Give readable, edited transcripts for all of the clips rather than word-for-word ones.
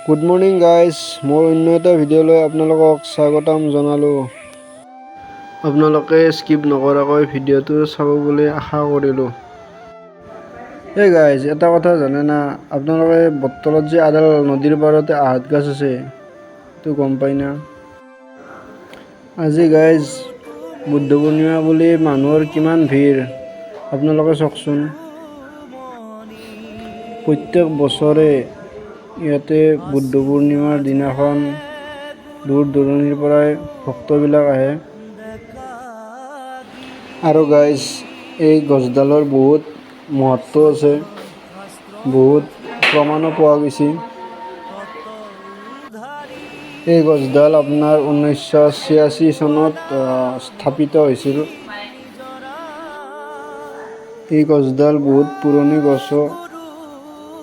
Good morning guys, মোৰ অন্য এটা ভিডিঅ'লৈ আপোনালোকক স্বাগতম জনালোঁ। আপোনালোকে স্কিপ নকৰাকৈ ভিডিঅ'টো চাব বুলি আশা কৰিলোঁ। এই গাইজ, এটা কথা জানে না, আপোনালোকে বটলত যে আদাল নদীৰ পাৰতে আহঁত গছ আছে, সেইটো গম পাই না? আজি গাইজ বুদ্ধ পূৰ্ণিমা বুলি মানুহৰ কিমান ভিৰ আপোনালোকে চাওকচোন। প্ৰত্যেক বছৰে ইয়াতে বুদ্ধ পূৰ্ণিমাৰ দিনাখন দূৰ দূৰণিৰ পৰাই ভক্তবিলাক আহে। আৰু গাইজ, এই গছডালৰ বহুত মহত্ব আছে, বহুত প্ৰমাণো পোৱা গৈছে। এই গছডাল আপোনাৰ 1986 চনত স্থাপিত হৈছিল। এই গছডাল বহুত পুৰণি গছো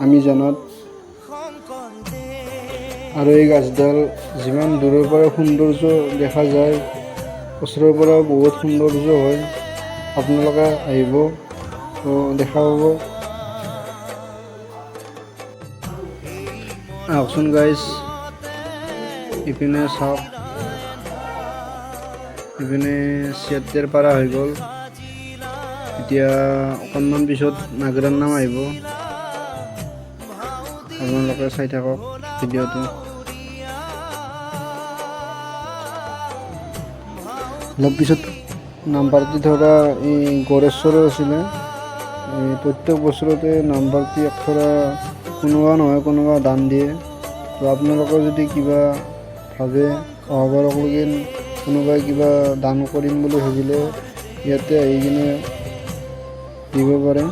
আমি জানত। আৰু এই গছডাল যিমান দূৰৰ পৰা সৌন্দৰ্য দেখা যায়, ওচৰৰ পৰাও বহুত সৌন্দৰ্য হয়। আপোনালোকে আহিব, দেখা পাব। আহকচোন গাইজ, ইপিনে চাওক, ইপিনে 76 পাৰা হৈ গ'ল। এতিয়া অকণমান পিছত নাগৰাৰ নাম আহিব। আপোনালোকে চাই থাকক ভিডিঅ'টো। অলপ পিছত নামপাৰ্টি ধৰা এই গড়েশ্বৰৰ আছিলে। প্ৰত্যেক বছৰতে নামপাৰ্টি ধৰা কোনোবা নহয় কোনোবা দান দিয়ে। তো আপোনালোকে যদি কিবা ভাবে অহাবাৰলৈকে কোনোবাই কিবা দান কৰিম বুলি ভাবিলে ইয়াতে আহি কিনে দিব পাৰে।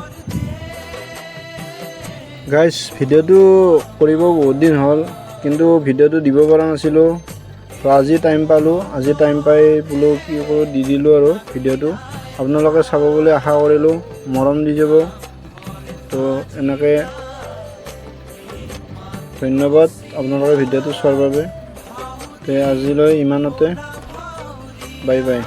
গাইজ, ভিডিঅ'টো কৰিব বহুত দিন হ'ল, কিন্তু ভিডিঅ'টো দিব পৰা নাছিলোঁ। তো আজি টাইম পালোঁ, আজি টাইম পাই বোলো কি কৰোঁ, দি দিলোঁ আৰু ভিডিঅ'টো। আপোনালোকে চাব বুলি আশা কৰিলোঁ, মৰম দি যাব। তো এনেকৈ ধন্যবাদ আপোনালোকে ভিডিঅ'টো চোৱাৰ বাবে। তে আজিলৈ ইমানতে, বাই বাই।